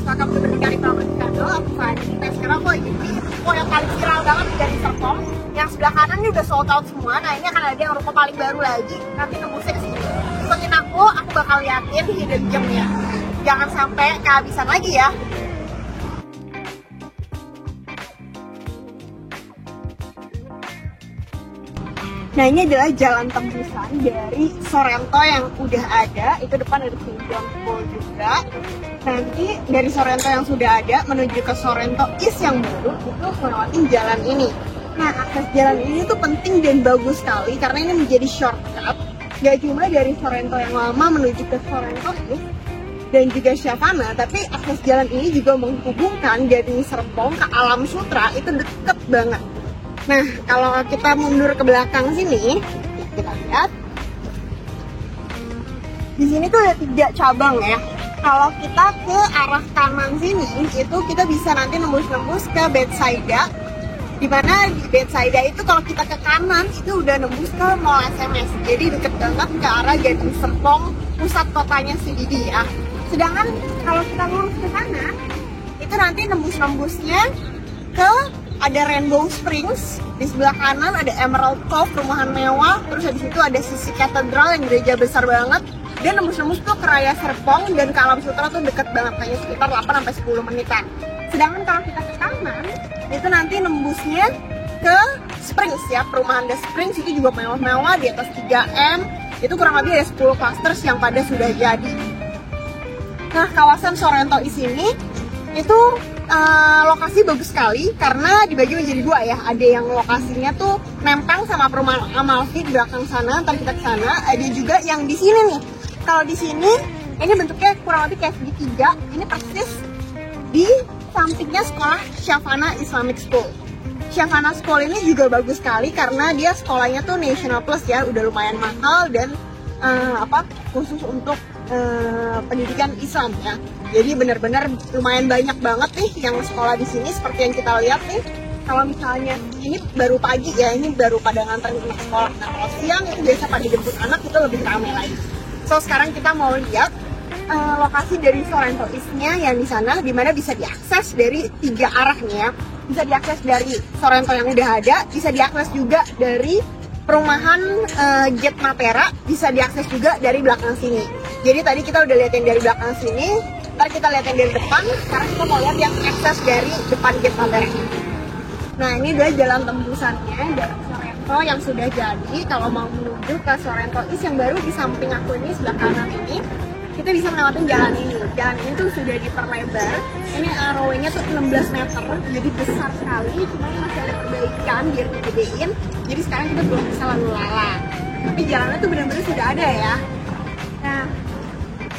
Welcome to Berdikari Property Channel. Aku Fani. Nah sekarang aku lagi di ruko yang paling viral banget dari Serpong. Yang sebelah kanan ini udah sold out semua. Nah ini akan ada yang ruko paling baru lagi. Nanti nembusnya ke sini. Ikutin aku bakal liatin hidden gemnya. Jangan sampai kehabisan lagi ya. Nah ini adalah jalan tembusan dari Sorrento yang udah ada. Itu depan ada St. John's School juga. Nanti dari Sorrento yang sudah ada menuju ke Sorrento East yang baru itu melewati jalan ini. Nah akses jalan ini tuh penting dan bagus sekali karena ini menjadi shortcut. Gak cuma dari Sorrento yang lama menuju ke Sorrento East dan juga Shavana, tapi akses jalan ini juga menghubungkan dari Serpong ke Alam Sutera. Itu deket banget. Nah, kalau kita mundur ke belakang sini, kita lihat. Di sini tuh ada 3 cabang ya. Kalau kita ke arah kanan sini, itu kita bisa nanti nembus-nembus ke Bethsaida. Dimana di Bethsaida itu kalau kita ke kanan, itu udah nembus ke Mall SMS. Jadi deket banget ke arah Gading Serpong, pusat kotanya CBD ya. Sedangkan kalau kita lurus ke sana, itu nanti nembus-nembusnya ke ada Rainbow Springs, di sebelah kanan ada Emerald Cove, rumahan mewah, terus habis itu ada sisi katedral yang gereja besar banget, dan nembus-nembus tuh ke Raya Serpong dan ke Alam Sutera tuh deket banget, hanya sekitar 8-10 menitan. Sedangkan kalau kita ke kanan, itu nanti nembusnya ke Springs ya, perumahan The Springs itu juga mewah-mewah, di atas 3M, itu kurang lebih ada 10 clusters yang pada sudah jadi. Nah, kawasan Sorrento di sini itu lokasi bagus sekali karena dibagi menjadi 2 ya. Ada yang lokasinya tuh nempel sama perumahan Amalfi di belakang sana, ntar kita ke sana. Ada juga yang di sini nih. Kalau di sini ini bentuknya kurang lebih kayak segitiga. Ini persis di sampingnya sekolah Shavana Islamic School. Shavana School ini juga bagus sekali karena dia sekolahnya tuh National Plus ya, udah lumayan mahal dan khusus untuk pendidikan Islam ya. Jadi benar-benar lumayan banyak banget nih yang sekolah di sini seperti yang kita lihat nih. Kalau misalnya ini baru pagi ya, ini baru pada nganterin anak sekolah. Nah kalau siang itu biasa pada jemput anak itu lebih ramai lagi. So sekarang kita mau lihat lokasi dari Sorrento East-nya yang di sana, dimana bisa diakses dari 3 arah nih ya. Bisa diakses dari Sorrento yang udah ada, bisa diakses juga dari perumahan Gate Matera, bisa diakses juga dari belakang sini. Jadi tadi kita udah liatin dari belakang sini, ntar kita liatin dari depan, sekarang kita mau lihat yang akses dari depan Gate Matera. Nah ini adalah jalan tembusannya dari Sorrento yang sudah jadi. Kalau mau menuju ke Sorrento East yang baru di samping aku ini, sebelah kanan ini, kita bisa melewati jalan ini. Jalan ini tuh sudah diperlebar. Ini runway-nya tuh 16 meter, jadi besar sekali. Cuma masih ada perbaikan biar digedein. Jadi sekarang kita belum bisa lalu lalang. Tapi jalannya tuh benar-benar sudah ada ya. Nah,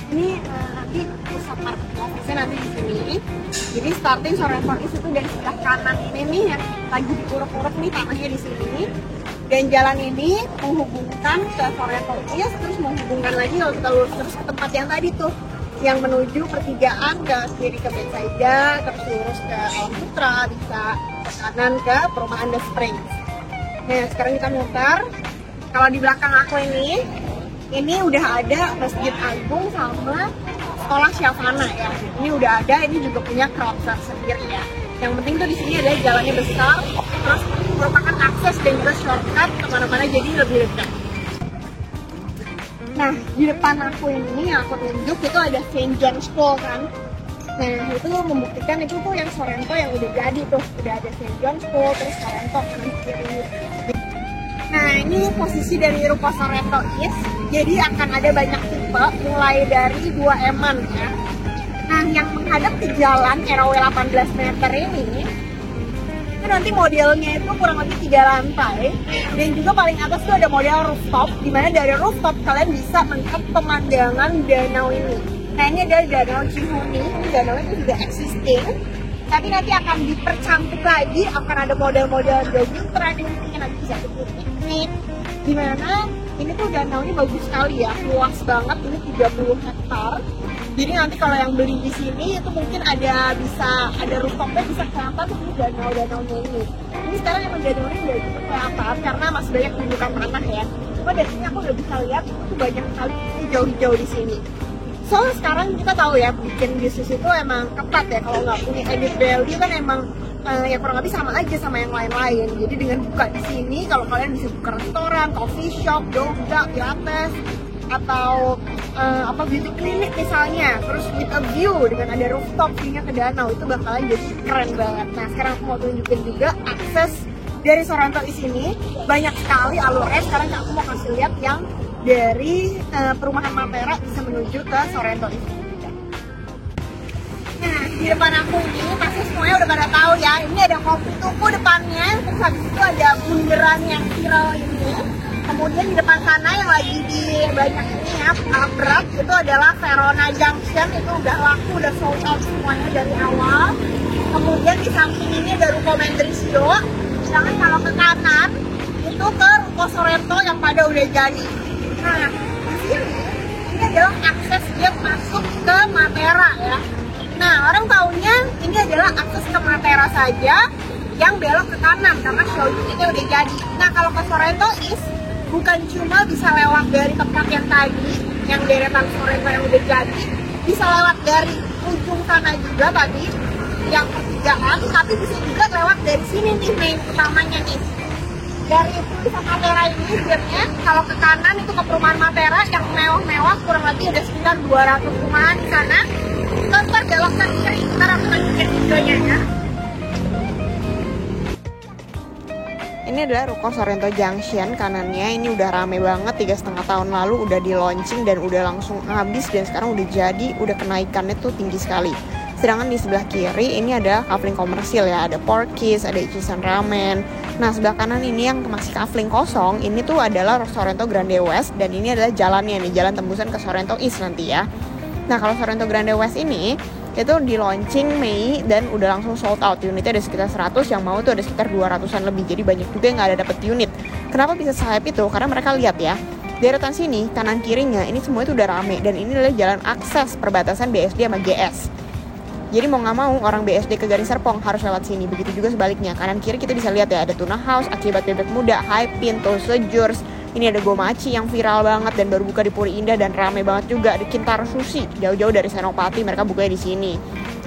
ini nanti pusat market office-nya nanti di sini. Jadi starting Sorrento East itu dari sebelah kanan ini nih yang lagi diuruk-uruk nih tanahnya di sini. Dan jalan ini menghubungkan ke Sorrento East, terus menghubungkan lagi kalau kita lurus terus ke tempat yang tadi tuh, yang menuju pertigaan ke kiri ke Bethsaida, terus lurus ke Alam Sutera, bisa ke kanan ke perumahan The Springs. Nah sekarang kita mutar. Kalau di belakang aku ini udah ada Masjid Agung sama sekolah Shavana ya. Ini udah ada, ini juga punya crowd sendiri ya. Yang penting tuh di sini ada jalannya besar, terus merupakan akses dan juga shortcut kemana-mana jadi lebih dekat. Nah di depan aku ini yang aku tunjuk itu ada St. John's School kan. Nah itu membuktikan itu tuh yang Sorrento yang udah jadi tuh, udah ada St. John's School, terus Sorrento kanan kiri. Nah ini posisi dari ruko Sorrento East, jadi akan ada banyak tipe mulai dari 2M-an ya. Nah yang menghadap ke jalan RW 18 meter ini, itu nanti modelnya itu kurang lebih 3 lantai. Dan juga paling atas tuh ada model rooftop, dimana dari rooftop kalian bisa melihat pemandangan danau ini. Nah ini ada danau Cihuni, ini danau itu juga existing, tapi nanti akan dipercantik lagi, akan ada model-model jogging track, yang nanti bisa piknik. Dimana ini tuh danaunya bagus sekali ya, luas banget, ini 30 hektar. Jadi nanti kalau yang beli di sini itu mungkin ada rooftopnya bisa kelihatan tuh danau-danaunya ini. Ini sekarang emang danaunya udah cukup kelihatan karena masih banyak tumbukan tanah ya. Cuma dari sini aku udah bisa lihat itu banyak sekali hijau-hijau di sini. So sekarang kita tahu ya, bikin bisnis itu emang ketat ya, kalau nggak punya added value kan emang ya kurang lebih sama aja sama yang lain-lain. Jadi dengan buka di sini, kalau kalian bisa buka restoran, coffee shop, yoga, pilates, atau beauty clinic misalnya, terus with a view dengan ada rooftop view-nya ke danau, itu bakalan jadi keren banget. Nah sekarang aku mau tunjukin juga akses dari Sorrento di sini banyak sekali alurnya. Sekarang aku mau kasih lihat yang dari perumahan Matera bisa menuju ke Sorrento ini. Nah di depan aku ini pasti semuanya udah pada tahu ya, ini ada kopi tuku depannya, terus habis itu ada bundaran yang viral ini. Kemudian di depan sana yang lagi di banyak ini ya, berat itu adalah Verona Junction, itu udah laku, udah sold out semuanya dari awal. Kemudian di samping ini ada Ruko Mendrisio. Sedangkan kalau ke kanan itu ke Ruko Sorrento yang pada udah jadi. Nah di sini ini adalah akses dia masuk ke Matera ya. Nah orang taunya ini adalah akses ke Matera saja yang belok ke kanan karena show unitnya udah jadi. Nah kalau ke Sorrento East bukan cuma bisa lewat dari tempat yang tadi, yang deretan Sorrento yang udah jadi, bisa lewat dari ujung sana juga tadi, yang pertigaan, tapi bisa juga lewat dari sini nih, main utamanya nih. Dari itu bisa Matera ini sebenarnya, kalau ke kanan itu ke perumahan Matera yang mewah-mewah, kurang lebih ada sekitar 200 rumahan di sana. Ntar belok ke kiri, ntar aku tunjukin videonya ya. Ini adalah Ruko Sorrento Junction, kanannya ini udah rame banget, 3,5 tahun lalu udah di launching dan udah langsung habis, dan sekarang udah jadi, udah kenaikannya tuh tinggi sekali. Sedangkan di sebelah kiri ini ada kafling komersil ya, ada Porky's, ada Ichisan Ramen. Nah sebelah kanan ini yang masih kafling kosong, ini tuh adalah Sorrento Grande West, dan ini adalah jalannya nih, jalan tembusan ke Sorrento East nanti ya. Nah kalau Sorrento Grande West ini itu di launching Mei dan udah langsung sold out. Unitnya ada sekitar 100, yang mau tuh ada sekitar 200-an lebih. Jadi banyak juga yang nggak ada dapet unit. Kenapa bisa se-hype itu? Karena mereka lihat ya, deretan sini, kanan kirinya, ini semua itu udah rame. Dan ini adalah jalan akses perbatasan BSD sama GS. Jadi mau nggak mau orang BSD ke Garing Serpong harus lewat sini. Begitu juga sebaliknya, kanan kiri kita bisa lihat ya, ada Tuna House, Akibat Bebek Muda, Hypin, Tulsa Jurs. Ini ada Gomachi yang viral banget dan baru buka di Puri Indah dan rame banget juga. Ada Kintaro Sushi, jauh-jauh dari Senopati mereka bukanya di sini.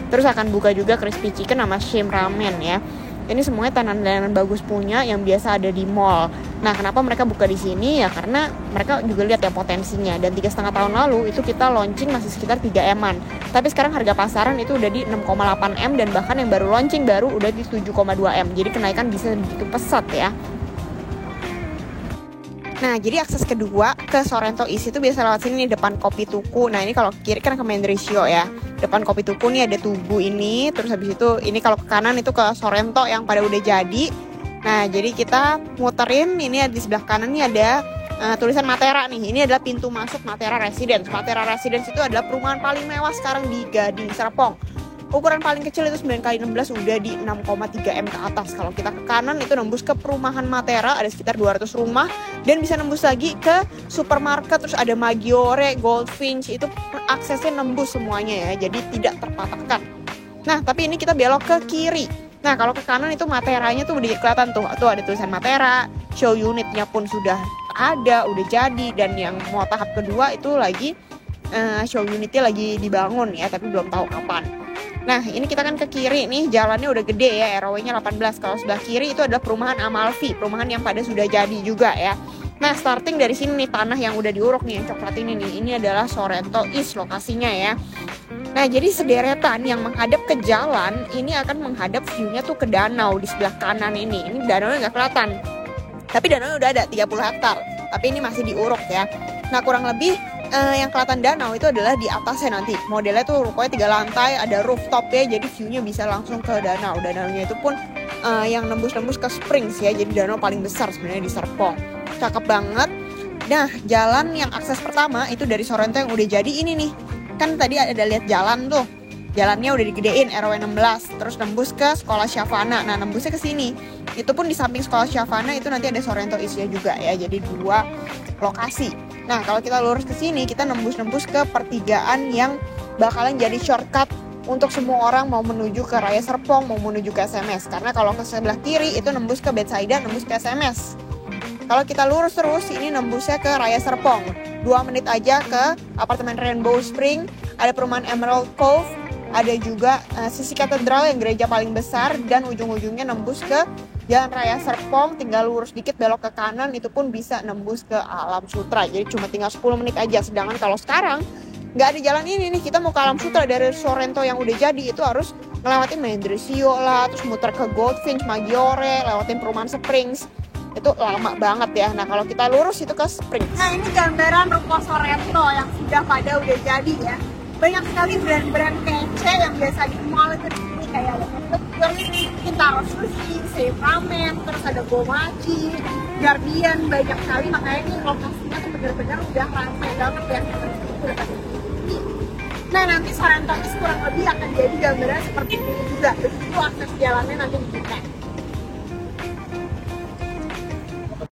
Terus akan buka juga Crispy Chicken sama Shim Ramen ya. Ini semuanya tanan-tanan bagus punya yang biasa ada di mall. Nah, kenapa mereka buka di sini? Ya karena mereka juga lihat ya potensinya. Dan 3,5 tahun lalu itu kita launching masih sekitar 3 M-an. Tapi sekarang harga pasaran itu udah di 6,8 M, dan bahkan yang baru launching baru udah di 7,2 M. Jadi kenaikan bisa begitu pesat ya. Nah, jadi akses kedua ke Sorrento East itu biasa lewat sini nih, depan Kopi Tuku. Nah, ini kalau ke kiri kan ke Mendrisio ya. Depan Kopi Tuku nih ada Tugu ini, terus habis itu ini kalau ke kanan itu ke Sorrento yang pada udah jadi. Nah, jadi kita muterin, ini di sebelah kanan nih ada tulisan Matera nih. Ini adalah pintu masuk Matera Residence. Matera Residence itu adalah perumahan paling mewah sekarang di Gading Serpong. Ukuran paling kecil itu 9x16 udah di 6,3 M ke atas. Kalau kita ke kanan itu nembus ke perumahan Matera, ada sekitar 200 rumah. Dan bisa nembus lagi ke supermarket, terus ada Maggiore, Goldfinch, itu aksesnya nembus semuanya ya, jadi tidak terpatahkan. Nah, tapi ini kita belok ke kiri. Nah, kalau ke kanan itu Materanya tuh udah kelihatan tuh ada tulisan Matera, show unitnya pun sudah ada, udah jadi. Dan yang mau tahap kedua itu lagi show unitnya lagi dibangun ya, tapi belum tahu kapan. Nah, ini kita kan ke kiri nih, jalannya udah gede ya, RW-nya 18. Kalau sebelah kiri itu adalah perumahan Amalfi, perumahan yang pada sudah jadi juga ya. Nah, starting dari sini nih, tanah yang udah diuruk nih, yang coklat ini nih, ini adalah Sorrento East lokasinya ya. Nah, jadi sederetan yang menghadap ke jalan, ini akan menghadap view-nya tuh ke danau di sebelah kanan ini. Ini danaunya nggak kelihatan, tapi danaunya udah ada 30 hektar, tapi ini masih diuruk ya. Nah, kurang lebih yang kelihatan danau itu adalah di atasnya nanti. Modelnya tuh rukonya 3 lantai, ada rooftop ya, jadi view-nya bisa langsung ke danau. Danaunya itu pun yang nembus-nembus ke Springs ya, jadi danau paling besar sebenarnya di Serpong. Cakep banget. Nah, jalan yang akses pertama itu dari Sorrento yang udah jadi ini nih. Kan tadi ada lihat jalan tuh. Jalannya udah digedein, RW 16, terus nembus ke Sekolah Syafana. Nah, nembusnya ke sini. Itu pun di samping Sekolah Syafana itu nanti ada Sorrento East-nya juga ya. Jadi 2 lokasi. Nah, kalau kita lurus ke sini, kita nembus-nembus ke pertigaan yang bakalan jadi shortcut untuk semua orang mau menuju ke Raya Serpong, mau menuju ke SMS. Karena kalau ke sebelah kiri itu nembus ke Betsaida, nembus ke SMS. Kalau kita lurus terus, ini nembusnya ke Raya Serpong. 2 menit aja ke apartemen Rainbow Spring, ada perumahan Emerald Cove, ada juga sisi katedral yang gereja paling besar, dan ujung-ujungnya nembus ke Jalan Raya Serpong, tinggal lurus dikit belok ke kanan, itu pun bisa nembus ke Alam Sutera. Jadi cuma tinggal 10 menit aja. Sedangkan kalau sekarang nggak ada jalan ini nih, kita mau ke Alam Sutera dari Sorrento yang udah jadi, itu harus ngelewatin Mendrisio lah, terus muter ke Goldfinch, Maggiore, lewatin perumahan Springs. Itu lama banget ya. Nah kalau kita lurus itu ke Springs. Nah ini gambaran ruko Sorrento yang sudah pada udah jadi ya. Banyak sekali brand-brand kece yang biasa di mall itu kayak ada Kintaro Sushi, Save Ramen, terus ada Gomachi, Guardian, banyak sekali. Makanya ini lokasinya tuh bener-bener udah ramai banget ya. Nah nanti Sorrento kurang lebih akan jadi gambaran seperti ini juga. Begitu akses jalannya nanti dibuka.